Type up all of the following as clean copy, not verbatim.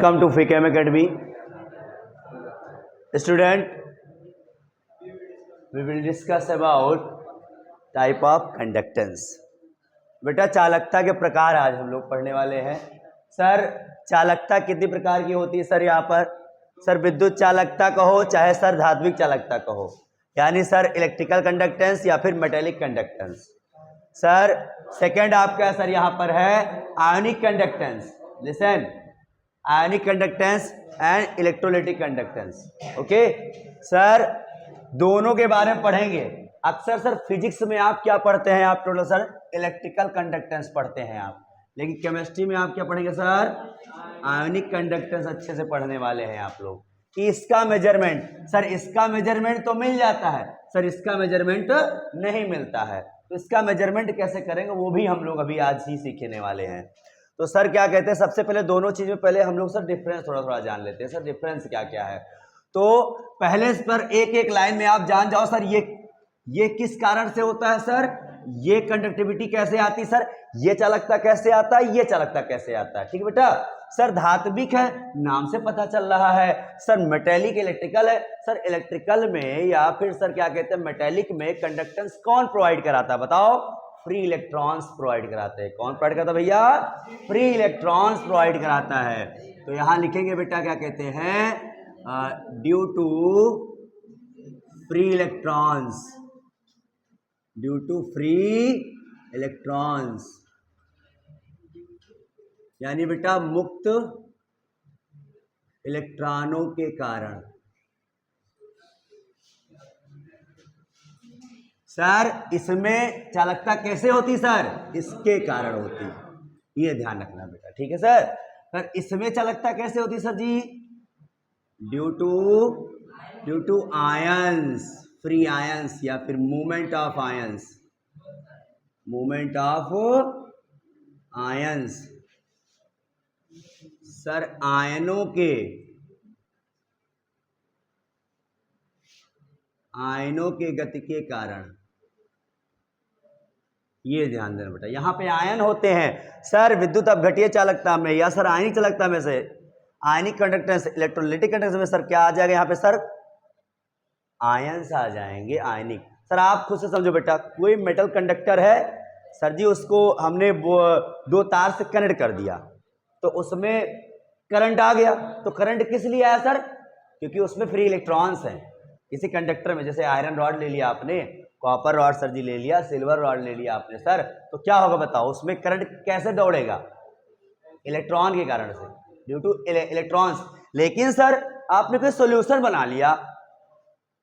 Welcome to FICAM Academy. Student, we will discuss about type of conductance. बेटा चालकता के प्रकार आज हम लोग पढ़ने वाले हैं। सर चालकता कितनी प्रकार की होती है सर? यहाँ पर सर विद्युत चालकता कहो चाहे सर धात्विक चालकता कहो, यानी सर इलेक्ट्रिकल कंडक्टेंस या फिर मेटेलिक कंडक्टेंस। सर सेकंड आपका सर यहाँ पर है ionic conductance. Listen, ionic conductance and electrolytic conductance. Okay sir, दोनों के बारे में पढ़ेंगे। अक्सर सर फिजिक्स में आप क्या पढ़ते हैं? आप टोटल सर इलेक्ट्रिकल कंडक्टेंस पढ़ते हैं आप, लेकिन केमिस्ट्री में आप क्या पढ़ेंगे सर? आयनिक कंडक्टेंस अच्छे से पढ़ने वाले हैं आप लोग। कि इसका मेजरमेंट, सर इसका मेजरमेंट तो मिल जाता है सर, इसका मेजरमेंट नहीं मिलता है, तो इसका मेजरमेंट कैसे करेंगे वो भी हम लोग अभी आज ही सीखने वाले हैं। तो सर क्या कहते हैं, सबसे पहले दोनों चीज में पहले हम लोग सर डिफरेंस थोड़ा थोड़ा जान लेते हैं। सर डिफरेंस क्या क्या है, तो पहले पर एक एक लाइन में आप जान जाओ। सर ये किस कारण से होता है सर? ये कंडक्टिविटी कैसे आती है सर? ये चालकता कैसे आता है? ये चालकता कैसे आता है? ठीक है बेटा। सर धात्विक है, नाम से पता चल रहा है। सर मेटेलिक इलेक्ट्रिकल है। सर इलेक्ट्रिकल में या फिर सर क्या कहते हैं मेटेलिक में कंडक्टेंस कौन प्रोवाइड कराता है बताओ? फ्री इलेक्ट्रॉन्स प्रोवाइड कराते हैं। कौन प्रोवाइड करता है भैया? फ्री इलेक्ट्रॉन्स प्रोवाइड कराता है। तो यहां लिखेंगे बेटा क्या कहते हैं, due to free electrons, due to free electrons, यानी बेटा मुक्त इलेक्ट्रॉनों के कारण। सर इसमें चालकता कैसे होती सर? इसके कारण होती है, ये ध्यान रखना बेटा। ठीक है सर। सर इसमें चालकता कैसे होती sir ji? Due to ions, free ions या फिर movement of ions, movement of ions. Sir आयनों के गति के कारण, ये ध्यान देना बेटा। यहां पे आयन होते हैं सर विद्युत अपघट्य चालकता में या सर आयनिक चालकता में से आयनिक कंडक्टेंस, इलेक्ट्रोलाइटिक कंडक्टेंस में सर क्या आ जाएगा यहाँ पे सर? आयंस आ जाएंगे, आयनिक। सर आप खुद से समझो बेटा, कोई मेटल कंडक्टर है सर जी, उसको हमने दो तार से कनेक्ट कर दिया तो उसमें करंट आ गया। तो करंट किस लिए आया सर? क्योंकि उसमें फ्री इलेक्ट्रॉन्स हैं। किसी कंडक्टर में जैसे आयरन रॉड ले लिया आपने, कॉपर रॉड सर जी ले लिया, सिल्वर रॉड ले लिया आपने सर, तो क्या होगा बताओ? उसमें करंट कैसे दौड़ेगा? इलेक्ट्रॉन के कारण से, ड्यू टू इलेक्ट्रॉन्स। लेकिन सर आपने कोई सॉल्यूशन बना लिया,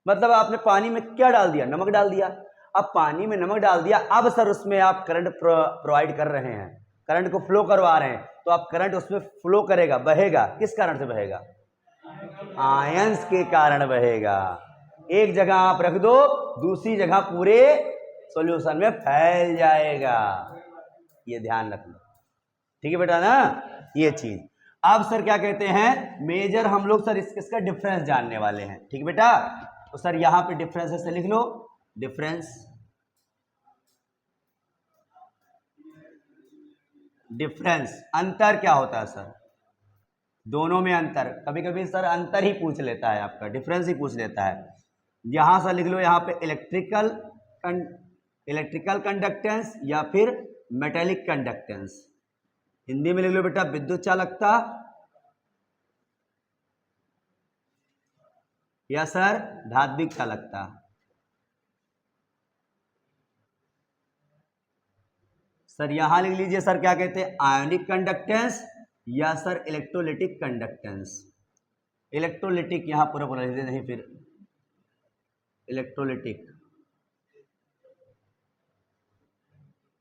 मतलब आपने पानी में क्या डाल दिया? नमक डाल दिया। अब पानी में नमक डाल दिया, अब सर उसमें आप करंट प्रोवाइड कर रहे हैं, करंट को फ्लो करवा रहे हैं, तो आप करंट उसमें फ्लो करेगा, बहेगा। किस कारण से बहेगा? आयंस के कारण बहेगा। एक जगह आप रख दो, दूसरी जगह पूरे सॉल्यूशन में फैल जाएगा। ये ध्यान रखना, ठीक है बेटा ना, ये चीज। अब सर क्या कहते हैं, मेजर हम लोग सर इसका डिफरेंस जानने वाले हैं। ठीक है बेटा। तो सर यहां पे डिफरेंस से लिख लो, डिफरेंस, डिफरेंस अंतर क्या होता है सर? दोनों में अंतर। कभी कभी सर अंतर ही पूछ लेता है आपका, डिफरेंस ही पूछ लेता है। यहां से लिख लो, यहां पे इलेक्ट्रिकल कंडक्टेंस या फिर मेटेलिक कंडक्टेंस। हिंदी में लिख लो बेटा विद्युत चालकता या सर धात्विक चालकता। सर यहां लिख लीजिए सर क्या कहते हैं, आयनिक कंडक्टेंस या सर इलेक्ट्रोलाइटिक कंडक्टेंस। इलेक्ट्रोलाइटिक यहां पूरा पूरा लिख नहीं, फिर इलेक्ट्रोलाइटिक,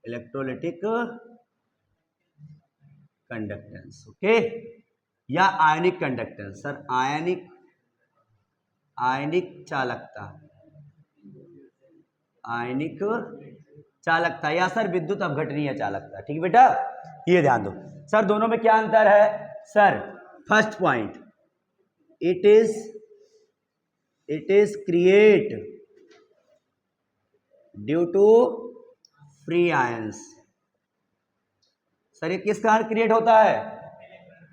इलेक्ट्रोलाइटिक कंडक्टेंस। ओके, या आयनिक कंडक्टेंस। सर आयनिक चालकता, आयनिक चालकता या सर विद्युत अपघटनीय चालकता। ठीक है बेटा, ये ध्यान दो। सर दोनों में क्या अंतर है? Sir first point, it is create due to free ions. Sir ये किस कारण क्रिएट होता है?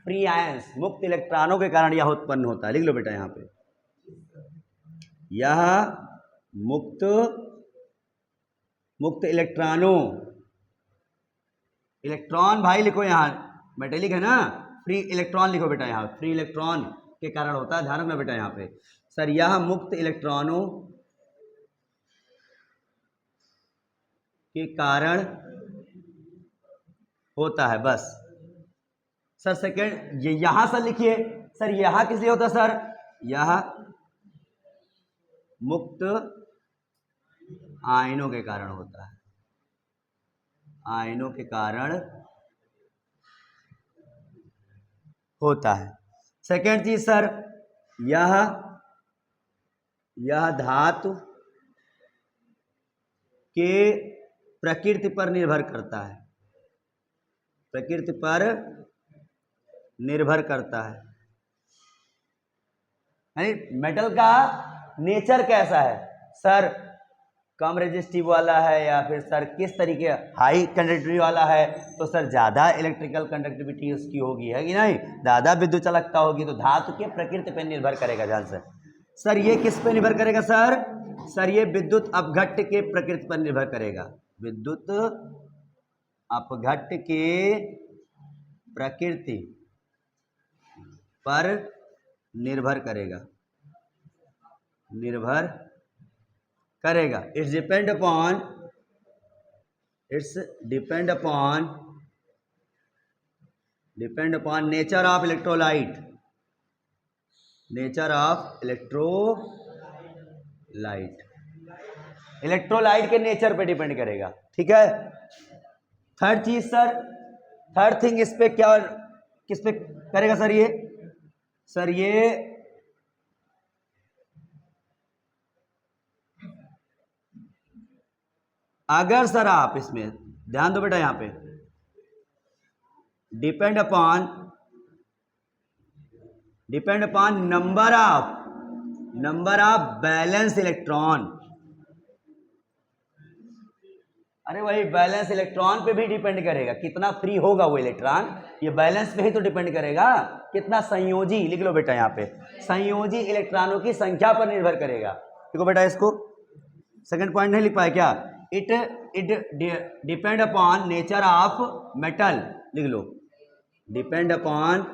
फ्री आयंस, मुक्त इलेक्ट्रॉनों के कारण यह उत्पन्न होता है। लिख लो बेटा यहाँ पे, यह मुक्त इलेक्ट्रॉनों, इलेक्ट्रॉन भाई लिखो यहाँ, मेटेलिक है ना, फ्री इलेक्ट्रॉन लिखो बेटा यहाँ, फ्री इलेक्ट्रॉन के कारण होता है, ध्यान रखना बेटा यहाँ पे। सर यह मुक्त इलेक्ट्रॉनों के कारण होता है, बस। सर सेकेंड, ये यहां सर लिखिए, सर यहां किस लिए होता है सर, यह मुक्त आयनों के कारण होता है, आयनों के कारण होता है। सेकेंड चीज सर, यह धातु के प्रकृति पर निर्भर करता है, प्रकृति पर निर्भर करता है। यानी मेटल का नेचर कैसा है सर, कम रेजिस्टिव वाला है या फिर सर किस तरीके, हाई कंडक्टिविटी वाला है तो सर ज़्यादा इलेक्ट्रिकल कंडक्टिविटी उसकी होगी, है कि नहीं, ज़्यादा विद्युत चालकता होगी। तो धातु के प्रकृति पर निर्भर करेगा। ध्यान से सर, ये किस पे निर्भर करेगा सर, सर ये विद्युत अपघट्ट के प्रकृति पर निर्भर करेगा, विद्युत अपघट्ट के प्रकृति पर निर्भर करेगा, निर्भर करेगा। It's depend upon nature of electrolyte, nature of electrolyte के नेचर पे डिपेंड करेगा। ठीक है। थर्ड चीज सर, थर्ड थिंग इस पे क्या, किस पे करेगा सर ये, सर ये अगर सर आप इसमें ध्यान दो बेटा, यहां पे depend upon number of balance electron, अरे वही बैलेंस इलेक्ट्रॉन पे भी डिपेंड करेगा, कितना फ्री होगा वो इलेक्ट्रॉन, ये बैलेंस पे ही तो डिपेंड करेगा, कितना संयोजी, लिख लो बेटा यहाँ पे, संयोजी इलेक्ट्रॉनों की संख्या पर निर्भर करेगा। देखो बेटा, इसको सेकंड पॉइंट नहीं लिख पाए क्या, it depend upon nature of metal, लिख लो, depend upon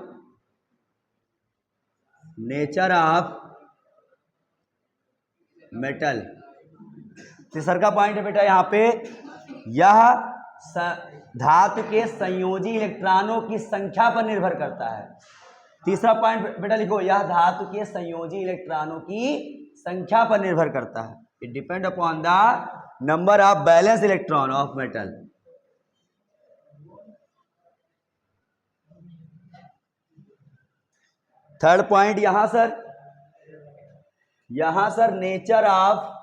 nature of metal. तीसरा का पॉइंट है बेटा यहाँ पे, यह धातु के संयोजी इलेक्ट्रॉनों की संख्या पर निर्भर करता है। तीसरा पॉइंट बेटा लिखो, यह धातु के संयोजी इलेक्ट्रॉनों की संख्या पर निर्भर करता है। It depend upon the number of balance electron of metal. Third point यहां सर नेचर ऑफ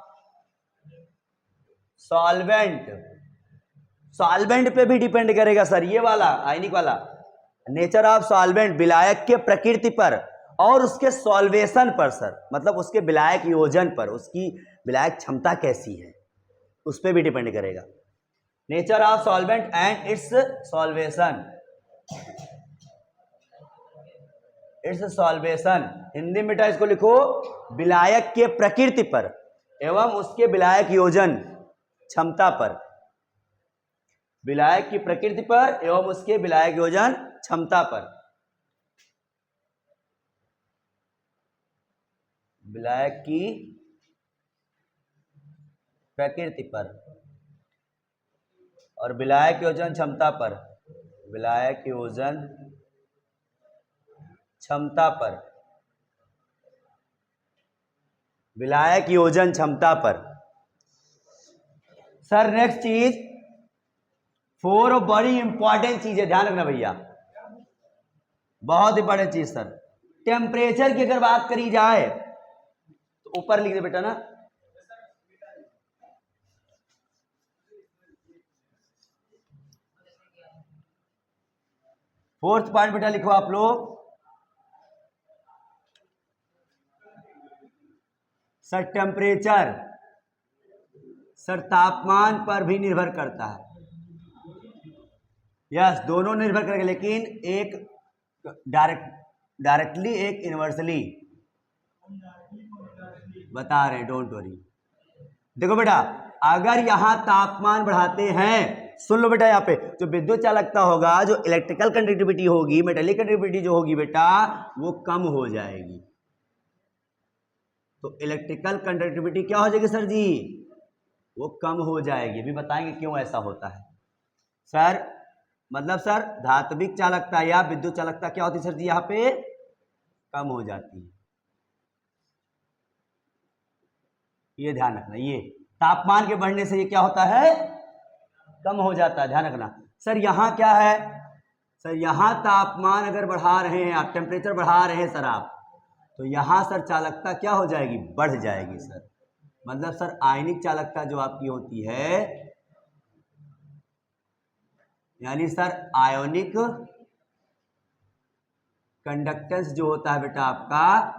सॉल्वेंट पे भी डिपेंड करेगा सर, ये वाला आयनिक वाला, नेचर ऑफ सॉल्वेंट, विलायक के प्रकृति पर और उसके सॉल्वेशन पर सर, मतलब उसके विलायक योजन पर, उसकी विलायक क्षमता कैसी है उस पर भी डिपेंड करेगा। Nature of solvent and it's solvation, Hindi में बेटा इसको लिखो, विलायक के प्रकृति पर एवं उसके विलायक योजन क्षमता पर, विलायक की प्रकृति पर एवं उसके विलायक योजन क्षमता पर, विलायक की प्रकृति पर और विलायक योजन क्षमता पर, विलायक योजन क्षमता पर, विलायक योजन क्षमता पर। सर नेक्स्ट चीज, फोर बड़ी इंपॉर्टेंट चीज है, ध्यान रखना भैया, बहुत इंपॉर्टेंट चीज सर। टेम्परेचर की अगर बात करी जाए तो ऊपर लिख दे बेटा ना, फोर्थ पॉइंट बेटा लिखो आप लोग, सर टेम्परेचर सर तापमान पर भी निर्भर करता है। यस, दोनों निर्भर करेगा, लेकिन एक डायरेक्टली एक इनवर्सली बता रहे हैं, डोंट वरी। देखो बेटा, अगर यहां तापमान बढ़ाते हैं, सुन लो बेटा, यहाँ पे जो विद्युत चालकता होगा, जो इलेक्ट्रिकल कंडक्टिविटी होगी, मेटेलिक कंडक्टिविटी जो होगी बेटा, वो कम हो जाएगी। तो इलेक्ट्रिकल कंडक्टिविटी क्या हो जाएगी सर जी? वो कम हो जाएगी। अभी बताएंगे क्यों ऐसा होता है सर। मतलब सर धात्विक चालकता या विद्युत चालकता क्या होती है सर जी? यहाँ पे कम हो जाती है। ये ध्यान रखना, ये तापमान के बढ़ने से ये क्या होता है? कम हो जाता है, ध्यान रखना। सर यहाँ क्या है? सर यहाँ तापमान अगर बढ़ा रहे हैं आप, टेम्परेचर बढ़ा रहे हैं सर आप, तो यहाँ सर चालकता क्या हो जाएगी? बढ़ जाएगी सर। मतलब सर आयनिक चालकता जो आपकी होती है, यानी सर आयोनिक कंडक्टेंस जो होता है बेटा आपका,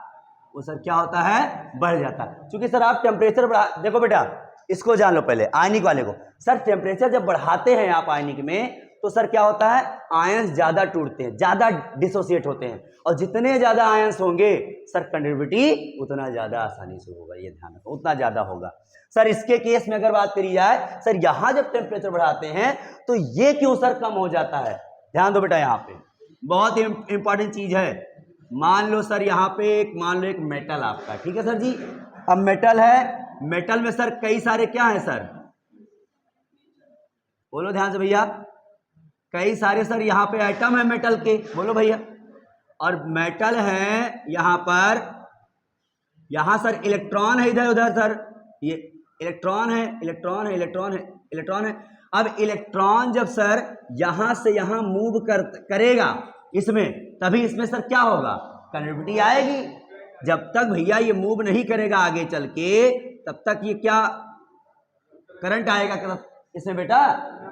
वो सर क्या होता है? बढ़ जाता है। क्योंकि सर आप टेम्परेचर बढ़ा, देखो बेटा इसको जान लो पहले, आयनिक वाले को। सर टेम्परेचर जब बढ़ाते हैं आप आयनिक में, तो सर क्या होता है? आयंस ज्यादा टूटते हैं, ज्यादा डिसोसिएट होते हैं, और जितने ज्यादा आयंस होंगे सर कंडक्टिविटी उतना ज्यादा आसानी से होगा। ये ध्यान रखो, उतना ज्यादा होगा। सर इसके केस में अगर बात करी जाए, सर यहां जब टेम्परेचर बढ़ाते हैं तो ये क्यों सर कम हो जाता है? ध्यान दो बेटा, यहाँ पे बहुत इंपॉर्टेंट चीज है। मान लो सर यहाँ पे मान लो एक मेटल आपका, ठीक है सर जी। अब मेटल है, मेटल में सर कई सारे क्या है सर? बोलो ध्यान से भैया, कई सारे सर यहाँ पे एटम है मेटल के, बोलो भैया। और मेटल है यहाँ पर, यहाँ सर इलेक्ट्रॉन है इधर उधर सर, ये इलेक्ट्रॉन है, इलेक्ट्रॉन है, इलेक्ट्रॉन है, इलेक्ट्रॉन है। अब इलेक्ट्रॉन जब सर यहां से यहां मूव करेगा इसमें, तभी इसमें सर क्या होगा? कंडक्टिविटी आएगी। जब तक भैया ये मूव नहीं करेगा आगे चल के, तब तक ये क्या करंट आएगा इसमें बेटा?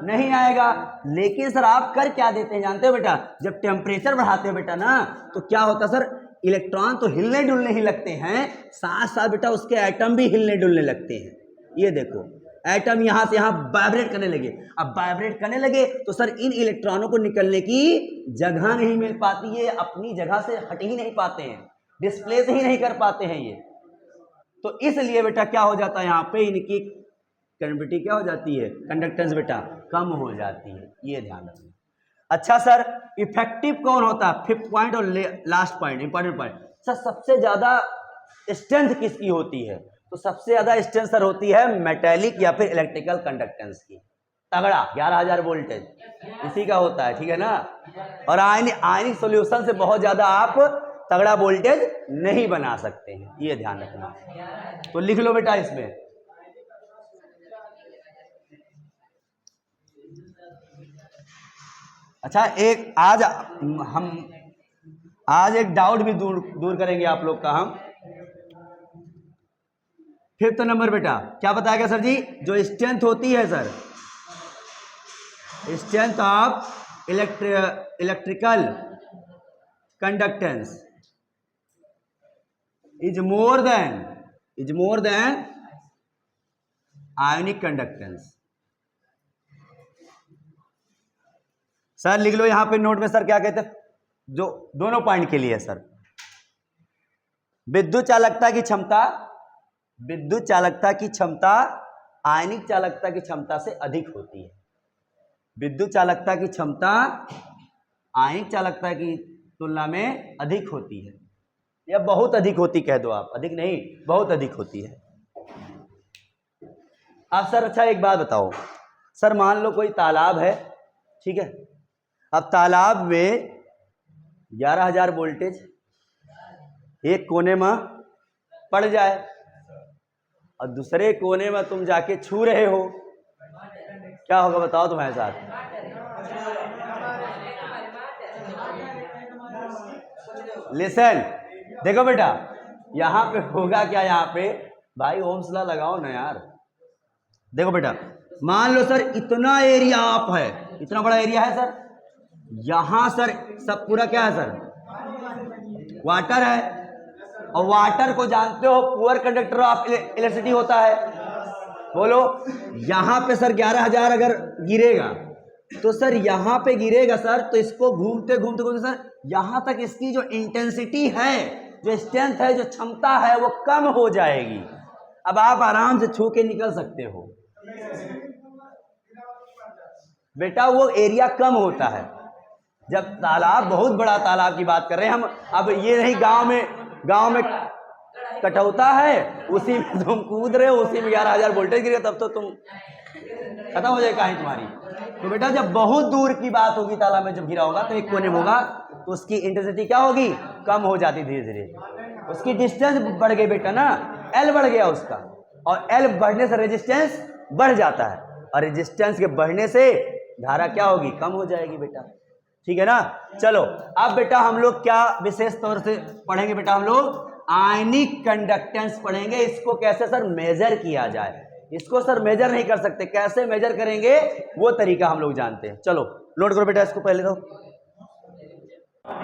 नहीं आएगा। लेकिन सर आप कर क्या देते हैं जानते हो बेटा? जब टेम्परेचर बढ़ाते हो बेटा ना, तो क्या होता है सर? इलेक्ट्रॉन तो हिलने डुलने ही लगते हैं, साथ साथ बेटा उसके एटम भी हिलने डुलने लगते हैं। ये देखो एटम यहां से यहां वाइब्रेट करने लगे। अब वाइब्रेट करने लगे तो सर इन इलेक्ट्रॉनों को निकलने की जगह नहीं मिल पाती है, अपनी जगह से हट ही नहीं पाते हैं, डिस्प्लेस ही नहीं कर पाते हैं ये। तो इसलिए बेटा क्या हो जाता है? यहाँ पे इनकी कंडक्टिविटी क्या हो जाती है? कंडक्टेंस बेटा कम हो जाती है। ये ध्यान रखना। अच्छा सर इफेक्टिव कौन होता है? फिफ्थ पॉइंट और last point, important point. Sir सबसे ज्यादा स्ट्रेंथ किसकी होती है? तो सबसे ज्यादा स्ट्रेंथ सर होती है मेटेलिक या फिर इलेक्ट्रिकल कंडक्टेंस की। तगड़ा 11,000 वोल्टेज इसी का होता है, ठीक है ना। और आयनिक सॉल्यूशन से बहुत ज्यादा आप तगड़ा वोल्टेज नहीं बना सकते हैं, ये ध्यान रखना। तो लिख लो बेटा इसमें। अच्छा एक आज एक डाउट भी दूर करेंगे आप लोग का हम। फिफ्थ नंबर बेटा क्या बताएगा सर जी? जो स्ट्रेंथ होती है sir, strength of electrical conductance is more than ionic conductance. Sir लिख लो यहां पे नोट में सर क्या कहते हैं, जो दोनों पॉइंट के लिए सर। विद्युत चालकता की क्षमता आयनिक चालकता की क्षमता से अधिक होती है। विद्युत चालकता की क्षमता आयनिक चालकता की तुलना में अधिक होती है, या बहुत अधिक होती कह दो आप, अधिक नहीं बहुत अधिक होती है। अब सर अच्छा एक बात बताओ सर, मान लो कोई तालाब है, ठीक है। अब तालाब में 11,000 वोल्टेज एक कोने में पड़ जाए और दूसरे कोने में तुम जाके छू रहे हो, क्या होगा बताओ तुम्हारे साथ? लिसन, देखो बेटा यहां पे होगा क्या, यहां पे भाई ओम्स लॉ लगाओ ना यार। देखो बेटा मान लो सर इतना एरिया आप है, इतना बड़ा एरिया है सर, यहां सर सब पूरा क्या है सर? वाटर है, और वाटर को जानते हो पुअर कंडक्टर ऑफ इलेक्ट्रिसिटी होता है। बोलो यहां पे सर 11,000 अगर गिरेगा तो सर यहां पे गिरेगा सर, तो इसको घूमते घूमते घूमते सर यहां तक इसकी जो इंटेंसिटी है, जो स्ट्रेंथ है, जो क्षमता है, वो कम हो जाएगी। अब आप आराम से छू के निकल सकते हो बेटा, वो एरिया कम होता है। जब तालाब, बहुत बड़ा तालाब की बात कर रहे हैं हम, अब ये नहीं गांव में कटौता है, उसी में तुम कूद रहे हो, उसी में 11,000 वोल्टेज गिरे, तब तो तुम खत्म हो जाएगी कहानी तुम्हारी। तो बेटा जब बहुत दूर की बात होगी, तालाब में जब गिरा होगा तो एक कोने में होगा, तो उसकी इंटेंसिटी क्या होगी, कम हो जाती धीरे धीरे, उसकी डिस्टेंस बढ़ गई बेटा ना, एल बढ़ गया उसका, और एल बढ़ने से रेजिस्टेंस बढ़ जाता है, और रेजिस्टेंस के बढ़ने से धारा क्या होगी, कम हो जाएगी बेटा। ठीक है ना। चलो अब बेटा हम लोग क्या विशेष तौर से पढ़ेंगे बेटा, हम लोग आयनिक कंडक्टेंस पढ़ेंगे। इसको कैसे सर मेजर किया जाए, इसको सर मेजर नहीं कर सकते, कैसे मेजर करेंगे वो तरीका हम लोग जानते हैं। चलो नोट करो बेटा इसको पहले तो।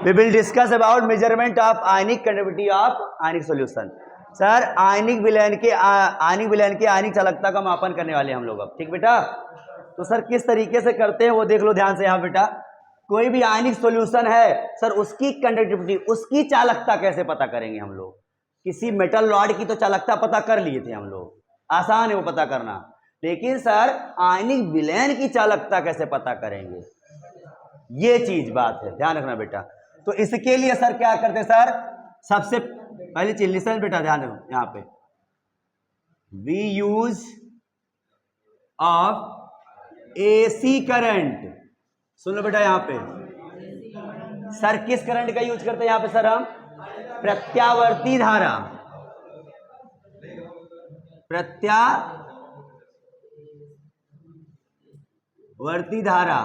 We will discuss about measurement of ionic conductivity of ionic solution. Sir ionic विलयन के आयनिक चालकता का मापन करने वाले हम लोग अब। ठीक बेटा, तो सर किस तरीके से करते हैं वो देख लो ध्यान से। यहाँ बेटा कोई भी आयनिक सॉल्यूशन है सर, उसकी कंडक्टिविटी, उसकी चालकता कैसे पता करेंगे हम लोग। किसी मेटल रॉड की तो चालकता पता कर लिए थे हम लोग, आसान है वो पता करना, लेकिन सर आयनिक विलयन की चालकता कैसे पता करेंगे, ये चीज बात है, ध्यान रखना बेटा। तो इसके लिए सर क्या करते सर, सबसे पहली चीज लिसन बेटा, ध्यान रखो यहाँ पे, we use of AC current. सुन लो बेटा यहाँ पे सर किस करंट का यूज करते हैं यहाँ पे सर, हम प्रत्यावर्ती धारा, प्रत्यावर्ती धारा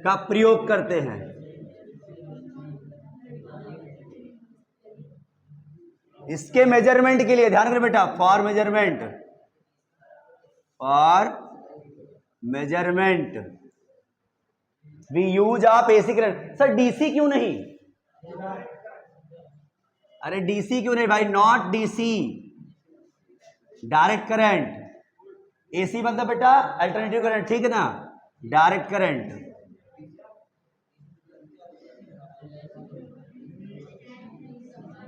का प्रयोग करते हैं। इसके मेजरमेंट के लिए ध्यान रखना बेटा, for measurement we use of AC current. Sir DC क्यों नहीं, अरे डीसी क्यों नहीं भाई, not DC, direct current. AC मतलब बेटा अल्टरनेटिव करंट, ठीक है ना, डायरेक्ट करंट।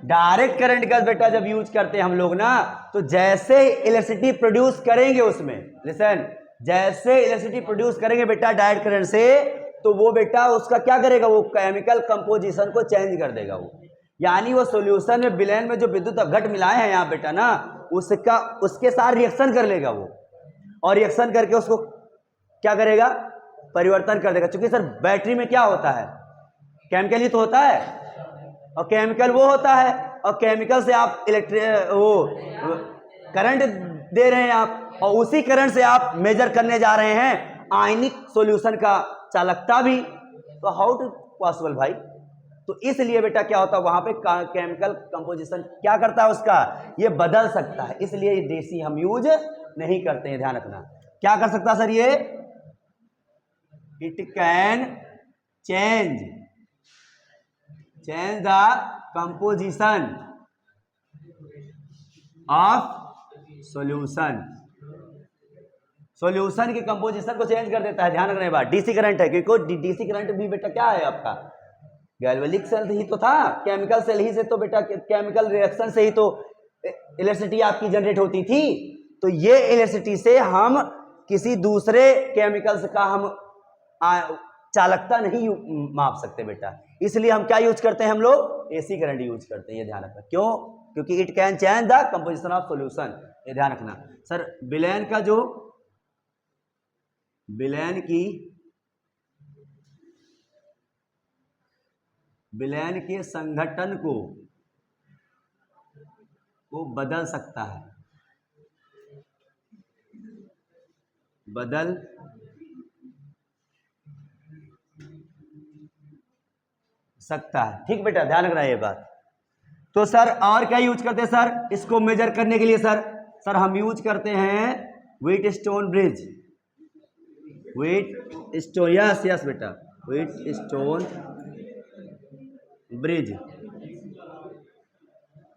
डायरेक्ट करंट का बेटा जब यूज करते हैं हम लोग ना, तो जैसे इलेक्ट्रिसिटी प्रोड्यूस करेंगे उसमें, लिसन, जैसे इलेक्ट्रिसिटी प्रोड्यूस करेंगे बेटा डायरेक्ट करंट से, तो वो बेटा उसका क्या करेगा, वो केमिकल कंपोजिशन को चेंज कर देगा वो, यानी वो सॉल्यूशन में विलयन में जो विद्युत अपघट मिलाए हैं यहाँ बेटा ना, उसका उसके साथ रिएक्शन कर लेगा वो, और रिएक्शन करके उसको क्या करेगा, परिवर्तन कर देगा। क्योंकि सर बैटरी में क्या होता है, केमिकल ही तो होता है, और केमिकल वो होता है, और केमिकल से आप करंट दे रहे हैं आप, और उसी करंट से आप मेजर करने जा रहे हैं आयनिक सॉल्यूशन का चालकता भी, तो हाउ टू पॉसिबल भाई। तो इसलिए बेटा क्या होता है वहां पे केमिकल कंपोजिशन क्या करता है उसका, ये बदल सकता है, इसलिए देसी हम यूज नहीं करते हैं, ध्यान रखना। क्या कर सकता सर ये, it can change the composition of solution के कंपोजिशन को चेंज कर देता है, ध्यान रखने बात। डीसी करंट है, क्योंकि डीसी करंट भी बेटा क्या है आपका, गैल्वेनिक सेल ही तो था, केमिकल सेल ही से तो बेटा, केमिकल रिएक्शन से ही तो इलेक्ट्रिसिटी आपकी जनरेट होती थी। तो ये इलेक्ट्रिसिटी से हम किसी दूसरे केमिकल्स का हम चालकता नहीं माप सकते बेटा, इसलिए हम क्या यूज करते हैं, हम लोग एसी करंट यूज करते हैं, ये ध्यान रखना। क्यों, क्योंकि it can change the composition of solution, ये ध्यान रखना। सर विलयन का जो विलयन के संगठन को वो बदल सकता है, बदल सकता है, ठीक बेटा, ध्यान रखना ये बात। तो सर और क्या यूज करते हैं सर इसको मेजर करने के लिए, सर हम यूज करते हैं व्हीटस्टोन ब्रिज, व्हीटस्टोन, यस बेटा, व्हीटस्टोन ब्रिज,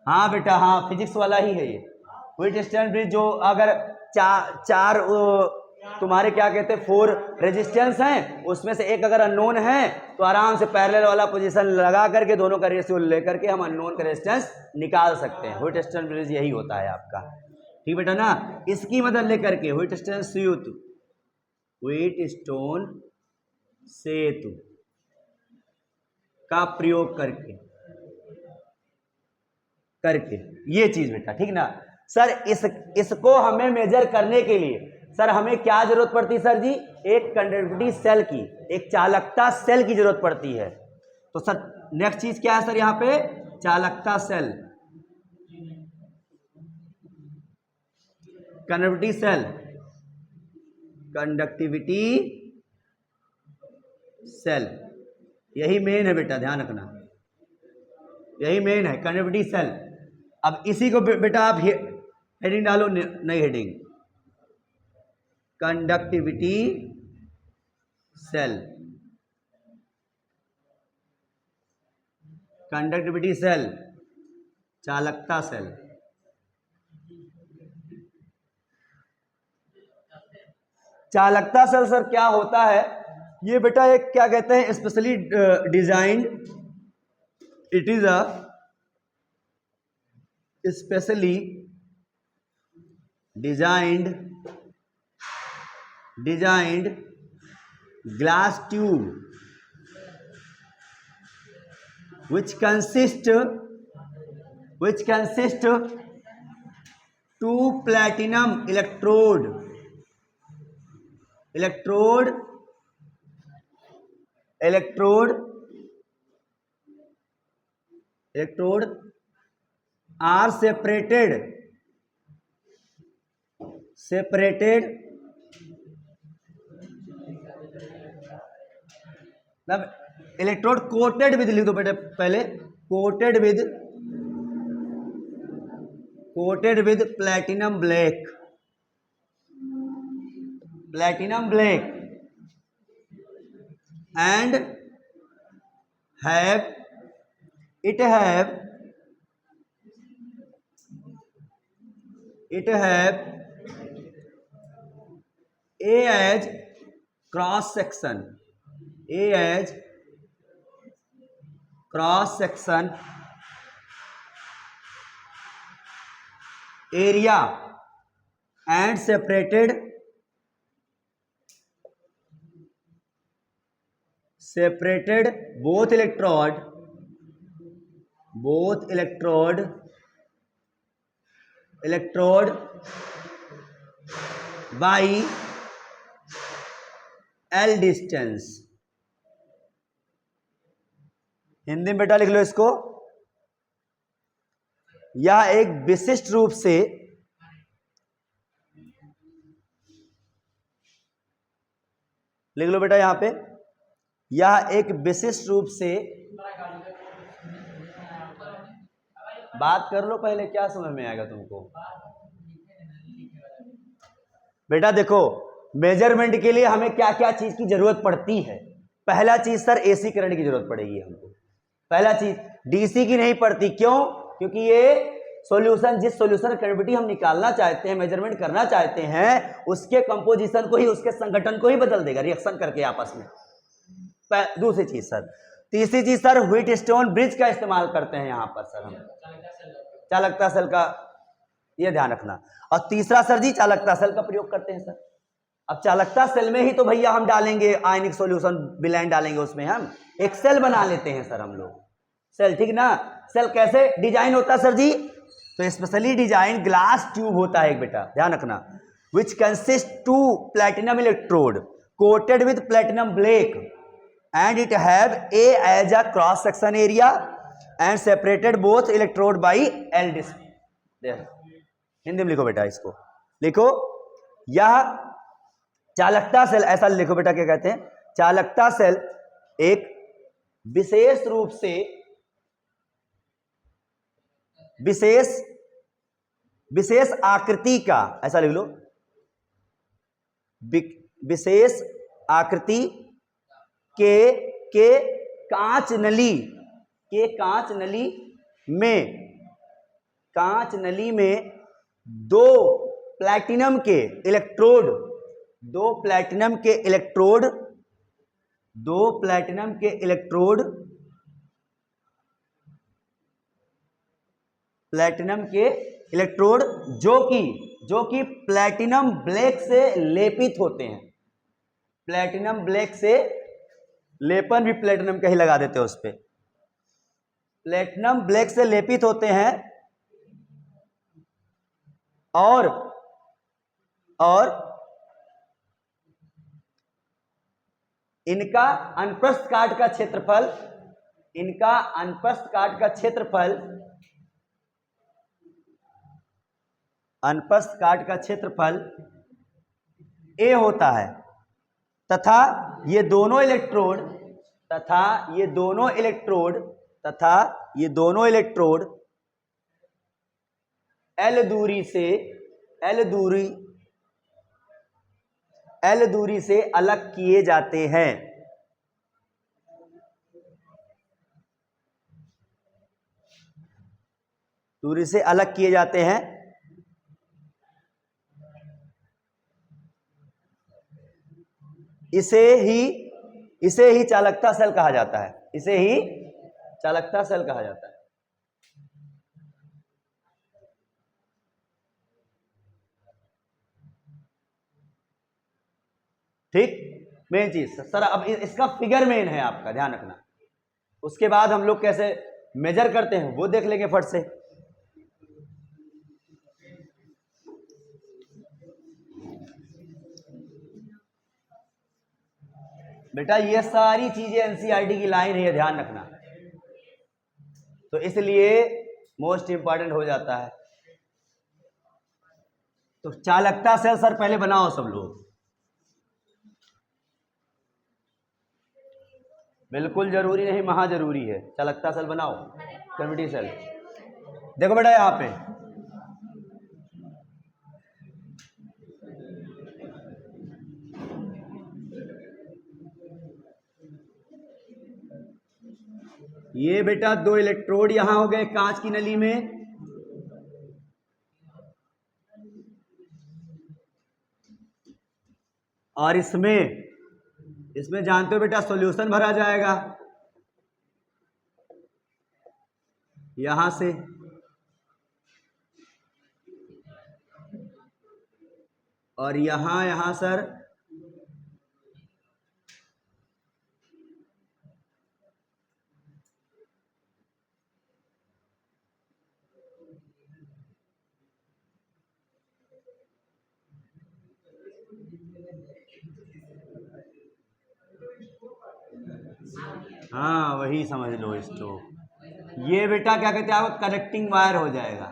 हाँ बेटा, हाँ फिजिक्स वाला ही है ये व्हीटस्टोन ब्रिज। जो अगर चार तुम्हारे क्या कहते हैं 4 रेजिस्टेंस हैं, उसमें से एक अगर अननोन है तो आराम से पैरेलल वाला पोजीशन लगा करके दोनों का रेशियो लेकर के हम अननोन का रेजिस्टेंस निकाल सकते हैं। व्हिटस्टोन ब्रिज यही होता है आपका, ठीक बेटा ना। इसकी मदद लेकर के व्हिटस्टोन सेतु, व्हिटस्टोन सेतु का प्रयोग करके ये चीज बेटा, ठीक ना सर। इसको हमें मेजर करने के लिए सर हमें क्या जरूरत पड़ती है सर जी, एक कंडक्टिविटी सेल की, एक चालकता सेल की जरूरत पड़ती है। तो सर नेक्स्ट चीज क्या है सर, यहां पे चालकता cell, conductivity cell, conductivity cell, यही मेन है बेटा, ध्यान रखना, यही मेन है कंडक्टिविटी सेल। अब इसी को बेटा आप हेडिंग डालो, नई heading, conductivity cell, conductivity cell, चालकता सेल। चालकता सेल सर क्या होता है, ये बेटा एक क्या कहते हैं specially designed, it is a specially designed glass tube which consist two platinum electrode are separated electrode coated with, लिख दो बेटा पहले, coated with platinum black and have A as cross section area and separated both electrode by L distance। Hindi में बेटा लिख लो इसको, यह एक विशिष्ट रूप से लिख लो बेटा, यहां पे यह एक विशिष्ट रूप से, बात कर लो पहले, क्या समझ में आएगा तुमको बेटा। देखो मेजरमेंट के लिए हमें क्या क्या चीज की जरूरत पड़ती है। पहला चीज सर एसी करंट की जरूरत पड़ेगी हमको, पहला चीज डीसी की नहीं पड़ती, क्यों? क्योंकि ये सॉल्यूशन, जिस सॉल्यूशन कंडक्टिविटी हम निकालना चाहते हैं, मेजरमेंट करना चाहते हैं, उसके कंपोजिशन को ही, उसके संगठन को ही बदल देगा रिएक्शन करके आपस में। दूसरी चीज सर, तीसरी चीज सर व्हीटस्टोन ब्रिज का इस्तेमाल करते हैं यहां पर सर हम, चालकता सेल का, ये ध्यान रखना। और तीसरा सर जी चालकता सेल का प्रयोग करते हैं सर। अब चालकता सेल में ही तो भैया हम डालेंगे आयनिक सॉल्यूशन, विलायन डालेंगे उसमें, हम एक सेल बना लेते हैं सर हम लोग, सेल, ठीक ना। सेल कैसे डिजाइन होता है सर जी, तो स्पेशली डिजाइन ग्लास ट्यूब होता है एक बेटा, ध्यान रखना, which consist two platinum electrode coated with platinum black and it have a as a cross section area and separated both electrode by L distance. Hindi में लिखो बेटा, इसको लिखो, यह चालकता सेल, ऐसा लिखो बेटा, क्या कहते हैं, चालकता सेल एक विशेष रूप से विशेष आकृति का, ऐसा लिख लो, विशेष आकृति के कांच नली में दो प्लैटिनम के इलेक्ट्रोड दो प्लैटिनम के इलेक्ट्रोड, दो प्लैटिनम के इलेक्ट्रोड, प्लैटिनम के इलेक्ट्रोड जो कि प्लैटिनम ब्लैक से लेपित होते हैं। प्लैटिनम ब्लैक से लेपन भी प्लैटिनम का ही लगा देते हैं उस पे। प्लैटिनम ब्लैक से लेपित होते हैं और इनका अनप्रस्थ काट का क्षेत्रफल, इनका अनप्रस्थ काट का क्षेत्रफल, अनप्रस्थ काट का क्षेत्रफल A होता है तथा ये दोनों इलेक्ट्रोड L दूरी से अलग किए जाते हैं। दूरी से अलग किए जाते हैं। इसे ही चालकता सेल कहा जाता है। इसे ही चालकता सेल कहा जाता है। ठीक, मेन चीज सर। अब इसका फिगर मेन है, आपका ध्यान रखना। उसके बाद हम लोग कैसे मेजर करते हैं वो देख लेंगे फट से। बेटा ये सारी चीजें एनसीईआरटी की लाइन है, ध्यान रखना। तो इसलिए मोस्ट इंपॉर्टेंट हो जाता है। तो चालकता सेल सर पहले बनाओ सब लोग। बिल्कुल जरूरी नहीं, महा जरूरी है। चालकता सेल बनाओ, कैविटी सेल। देखो बेटा यहां पे ये बेटा दो इलेक्ट्रोड यहां हो गए कांच की नली में, और इसमें जानते हो बेटा सॉल्यूशन भरा जाएगा यहां से, और यहां सर हाँ वही समझ लो इसको। ये बेटा क्या कहते हैं, आपको कनेक्टिंग वायर हो जाएगा।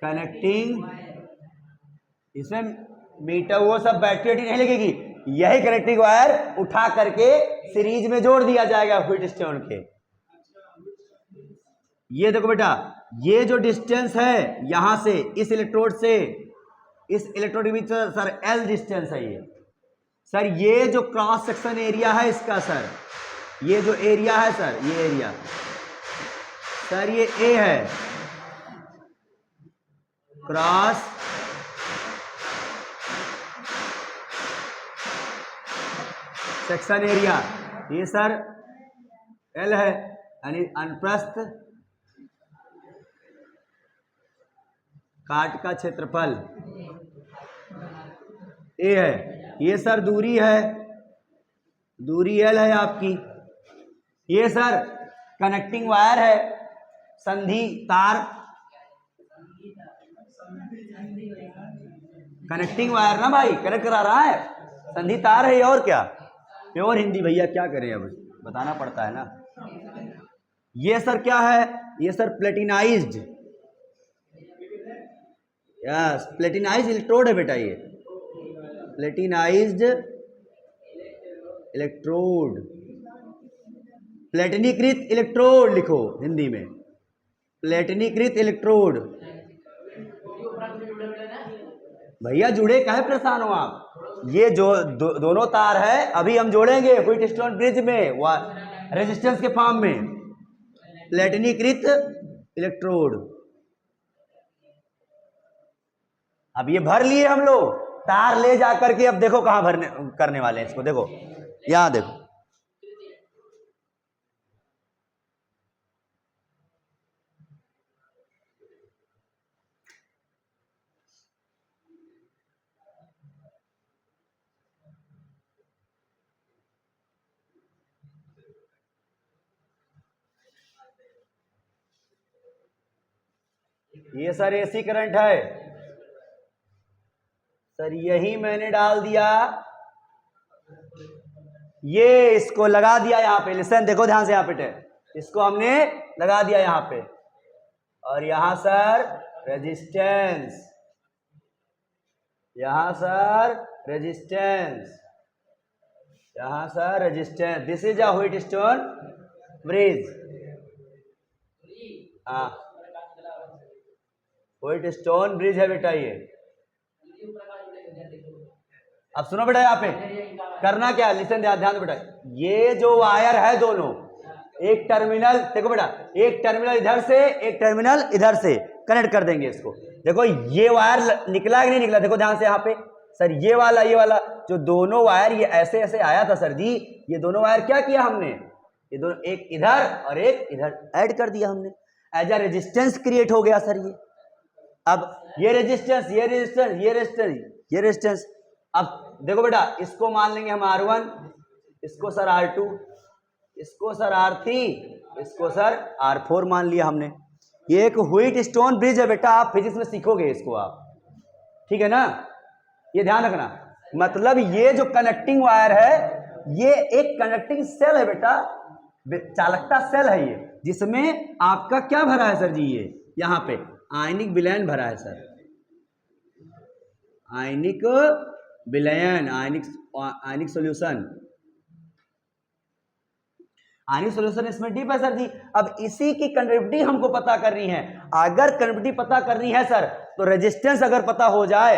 कनेक्टिंग, इसमें मीटर वो सब बैटरी नहीं लगेगी, यही कनेक्टिंग वायर उठा करके सीरीज में जोड़ दिया जाएगा व्हीट स्टोन के। ये देखो बेटा, ये जो डिस्टेंस है यहां से इस इलेक्ट्रोड से इस इलेक्ट्रोड के बीच सर L डिस्टेंस है ये सर। ये जो क्रॉस सेक्शन एरिया है इसका सर, ये जो एरिया है सर, ये एरिया सर ये A है, क्रॉस सेक्शन एरिया, ये सर L है, यानी अनप्रस्थ काट का क्षेत्रफल A है। ये सर दूरी है, दूरी L है आपकी। ये सर कनेक्टिंग वायर है, संधि तार, कनेक्टिंग वायर ना भाई, कनेक्ट करा रहा है, संधि तार है। और क्या, प्योर हिंदी भैया, क्या करें, अब बताना पड़ता है ना। ये सर क्या है, ये सर प्लेटिनाइज्ड, यस प्लेटिनाइज्ड इलेक्ट्रोड है बेटा। ये प्लेटिनाइज्ड इलेक्ट्रोड, प्लेटिनीकृत इलेक्ट्रोड लिखो हिंदी में, प्लेटिनीकृत इलेक्ट्रोड। भैया जुड़े काहे परेशान हो आप। ये जो दोनों तार है अभी हम जोड़ेंगे व्हीट स्टोन ब्रिज में, रेजिस्टेंस के फॉर्म में। प्लेटिनीकृत इलेक्ट्रोड, अब ये भर लिए हम लोग, तार ले जा करके अब देखो कहां भरने करने वाले हैं इसको, देखो यहां देखो, ये सर एसी करंट है सर, यही मैंने डाल दिया, ये इसको लगा दिया यहां पे, लिसन देखो ध्यान से, यहां पे इसको हमने लगा दिया यहां पे, और यहां सर रेजिस्टेंस, यहां सर रेजिस्टेंस, यहां sir resistance, this is a Wheatstone bridge, हाँ व्हीटस्टोन ब्रिज है बेटा ये। अब सुनो बेटा, यहाँ पे करना क्या है, लिसन ध्यान बेटा, ये जो वायर है दोनों, एक टर्मिनल देखो बेटा, एक टर्मिनल इधर से, एक टर्मिनल इधर से कनेक्ट कर देंगे इसको। देखो ये वायर निकला कि नहीं निकला, देखो ध्यान से यहाँ पे सर, ये वाला जो दोनों वायर ये ऐसे ऐसे आया था सर जी, ये दोनों वायर क्या किया हमने, ये दोनों एक इधर और एक इधर ऐड कर दिया हमने, एज अ रेजिस्टेंस क्रिएट हो गया सर ये। अब ये रेजिस्टेंस, ये रेजिस्टेंस, ये रेजिस्टेंस, ये रेजिस्टेंस, अब देखो बेटा इसको मान लेंगे हम R1, इसको सर R2, इसको सर R3, इसको सर R4 मान लिया हमने। ये एक व्हीटस्टोन ब्रिज है बेटा, आप फिजिक्स में सीखोगे इसको आप, ठीक है ना, ये ध्यान रखना। मतलब ये जो कनेक्टिंग वायर है, ये एक कनेक्टिंग सेल है बेटा, चालकता सेल है ये, जिसमें आपका क्या भरा है सर जी, ये यहाँ पे आयनिक विलयन भरा है सर, आयनिक विलयन, आयनिक सॉल्यूशन, आयनिक सॉल्यूशन इसमें डीप है सर जी। अब इसी की कंडक्टिविटी हमको पता करनी है, अगर कंडक्टिविटी पता करनी है सर, तो रेजिस्टेंस अगर पता हो जाए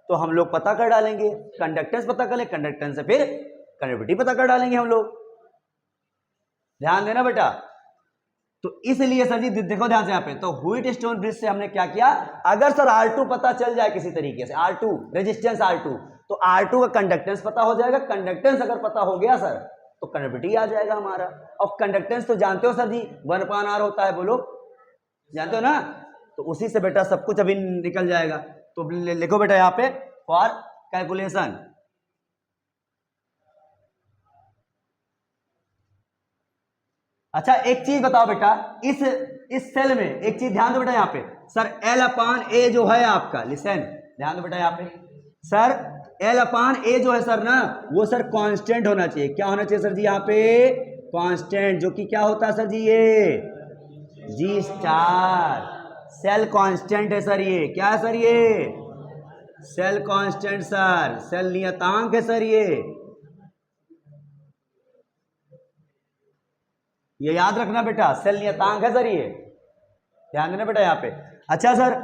तो हम लोग पता कर डालेंगे, कंडक्टेंस पता कर ले, कंडक्टेंस से फिर कंडक्टिविटी पता कर डालेंगे हम लोग, ध्यान देना बेटा। तो इसलिए सर जी देखो ध्यान से यहाँ पे, तो व्हीटस्टोन ब्रिज से हमने क्या किया, अगर सर R2 पता चल जाए किसी तरीके से, R2 रेजिस्टेंस R2, तो R2 का कंडक्टेंस पता हो जाएगा, कंडक्टेंस अगर पता हो गया सर तो कंडक्टिविटी आ जाएगा हमारा। और कंडक्टेंस तो जानते हो सर जी 1/r होता है, बोलो जानते हो ना, तो उसी से बेटा सब कुछ अभी निकल जाएगा। तो लिखो बेटा यहाँ पे फॉर कैलकुलेशन, अच्छा एक चीज बताओ बेटा, इस सेल में एक चीज ध्यान दो बेटा, यहाँ पे सर L/A जो है आपका, लिसन ध्यान दो बेटा यहाँ पे, सर L/A जो है सर ना, वो सर कांस्टेंट होना चाहिए, क्या होना चाहिए सर जी यहाँ पे, कांस्टेंट, जो कि क्या होता है सर जी, ये G स्टार, सेल कांस्टेंट है सर, ये क्या है सर, ये सेल कांस्टेंट सर, सेल नियतांक है सर, ये याद रखना बेटा, सेल नियतांक है सर, ये ध्यान देना बेटा यहाँ पे। अच्छा सर,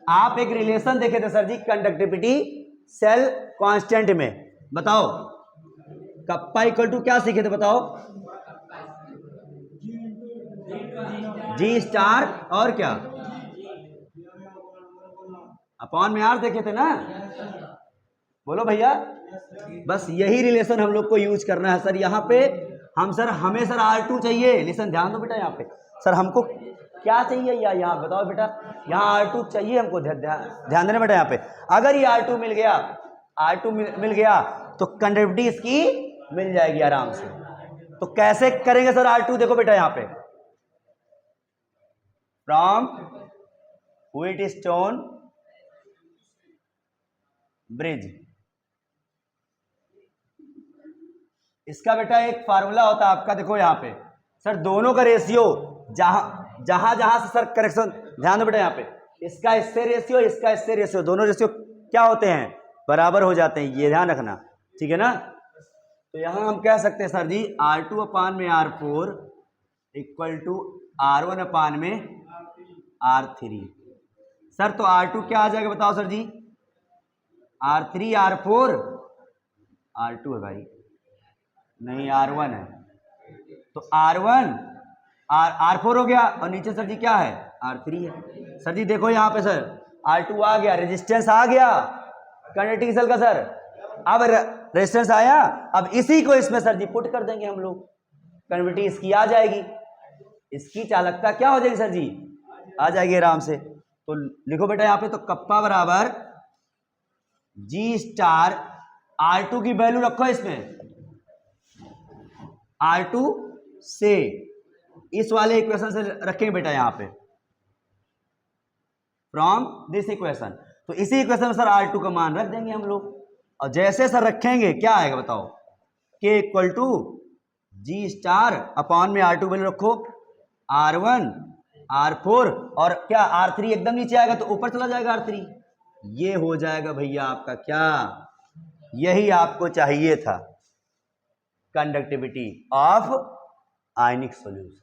आप एक रिलेशन देखे थे सर जी कंडक्टिविटी सेल कांस्टेंट में, बताओ कप्पा इक्वल टू क्या सीखे थे बताओ, G स्टार और क्या अपॉन में R देखे थे ना, बोलो भैया, बस यही रिलेशन हम लोग को यूज करना है सर यहाँ पे। हम सर हमें सर R2 चाहिए, लिसन ध्यान दो बेटा यहाँ पे, सर हमको क्या चाहिए या यहाँ बताओ बेटा, यहाँ R2 चाहिए हमको, ध्यान देना बेटा यहाँ पे। अगर ये R2 मिल गया, R2 मिल गया तो कंडक्टिविटी इसकी मिल जाएगी आराम से। तो कैसे करेंगे सर R2, देखो बेटा यहाँ पे, फ्रॉम व्हीटस्टोन ब्रिज, इसका बेटा एक फार्मूला होता है आपका, देखो यहाँ पे सर दोनों का रेशियो, जहां से सर करेक्शन, ध्यान दो बेटा यहाँ पे, इसका इससे रेशियो, इसका इससे रेशियो, दोनों रेशियो क्या होते हैं, बराबर हो जाते हैं, ये ध्यान रखना, ठीक है ना। तो यहां हम कह सकते हैं sir ji R2/R4 equal to R1/R3, sir तो R2 क्या आ जाएगा बताओ सर जी, R3 R4, R2 है भाई, नहीं R1 है, तो R1 R4 हो गया, और नीचे सर जी क्या है, R3 है। सर जी देखो यहाँ पे सर R2 आ गया, रेजिस्टेंस आ गया कंडक्टिंग सेल का सर। अब रेजिस्टेंस आया, अब इसी को इसमें सर जी पुट कर देंगे हम लोग, कन्वर्टी इसकी आ जाएगी, इसकी चालकता क्या हो जाएगी सर जी, आ जाएगी आराम से। तो लिखो बेटा यहाँ पे, तो कप्पा बराबर G स्टार R2 की वैल्यू रखो इसमें, R2 से इस वाले इक्वेशन से रखेंगे बेटा यहाँ पे, फ्रॉम दिस इक्वेशन। तो इसी इक्वेशन में सर R2 का मान रख देंगे हम लोग, और जैसे सर रखेंगे क्या आएगा बताओ, K equal to G star upon में R2 वैल्यू रखो, R1 R4 और क्या R3 एकदम नीचे आएगा तो ऊपर चला जाएगा R3, ये हो जाएगा भैया आपका क्या, यही आपको चाहिए था, कंडक्टिविटी ऑफ आयनिक सॉल्यूशन।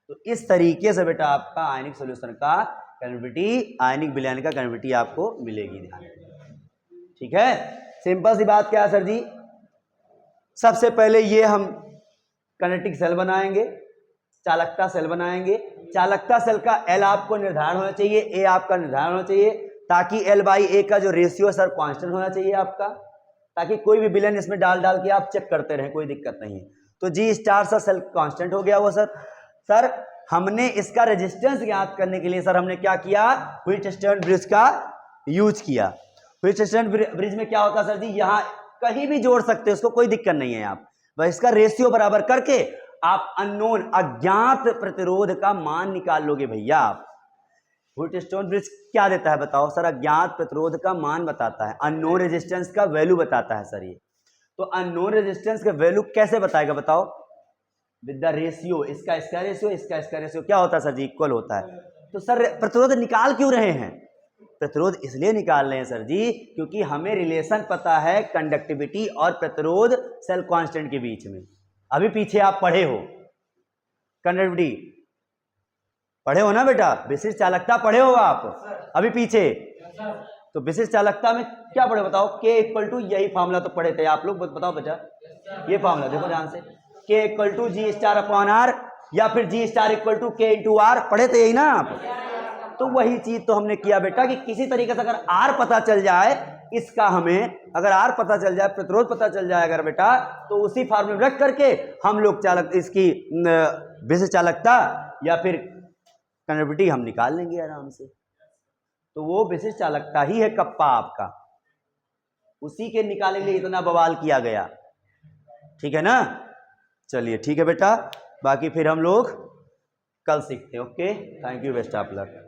तो इस तरीके से बेटा आपका आयनिक सॉल्यूशन का कंडक्टिविटी, आयनिक विलयन का कंडक्टिविटी आपको मिलेगी, ध्यान। ठीक है, सिंपल सी बात क्या है सर जी, सबसे पहले ये हम कंडक्टिंग सेल बनाएंगे, चालकता सेल बनाएंगे। चालकता सेल का एल आपको निर्धारण होना चाहिए, ए आपका निर्धारण होना चाहिए, ताकि एल बाई ए का जो रेशियो सर कांस्टेंट होना चाहिए आपका, ताकि कोई भी विलयन इसमें डाल डाल के आप चेक करते रहें, कोई दिक्कत नहीं है। तो जी स्टार सर सेल कांस्टेंट हो गया वो सर हमने इसका रेजिस्टेंस ज्ञात करने के लिए सर हमने क्या किया, व्हिटस्टोन ब्रिज का यूज किया। व्हिटस्टोन ब्रिज में क्या होता है सर जी, यहाँ कहीं भी जोड़ सकते हैं उसको, कोई दिक्कत नहीं है, आप बस इसका रेशियो बराबर करके आप अननोन अज्ञात प्रतिरोध का मान निकाल लोगे भैया। आप व्हिटस्टोन ब्रिज क्या देता है बताओ सर, अज्ञात प्रतिरोध का मान बताता है, अननोन रेजिस्टेंस का वैल्यू बताता है सर ये। तो अननोन रेजिस्टेंस का वैल्यू कैसे बताएगा बताओ, विद द रेशियो, इसका रेशियो, इसका रेशियो क्या होता है सर जी, इक्वल होता है। तो सर प्रतिरोध निकाल क्यों रहे हैं, प्रतिरोध इसलिए निकाल रहे हैं सर जी क्योंकि हमें रिलेशन पता है कंडक्टिविटी और प्रतिरोध सेल कांस्टेंट के बीच में। अभी पीछे आप पढ़े हो कंडक्टिविटी, पढ़े हो ना बेटा, विशिष्ट चालकता पढ़े हो आप अभी पीछे, तो विशिष्ट चालकता में क्या पढ़े बताओ, K इक्वल टू, यही फार्मूला तो पढ़े थे आप लोग, बताओ बेटा ये फार्मूला देखो ध्यान से, K equal to G star upon R या फिर G star equal to K into R, पढ़े थे यही ना आप। तो वही चीज तो हमने किया बेटा कि किसी तरीके से अगर R पता चल जाए इसका, हमें अगर R पता चल जाए, प्रतिरोध पता चल जाए अगर बेटा, तो उसी फार्मूले में रख करके हम लोग चालक इसकी विशिष्ट चालकता या फिर कंडक्टिविटी हम निकाल लेंगे आराम से। तो वो विशिष्ट चालकता ही है कप्पा आपका, उसी के निकालने के लिए इतना बवाल किया गया, ठीक है ना। चलिए ठीक है बेटा, बाकी फिर हम लोग कल सीखते हैं। Okay, thank you, best of luck.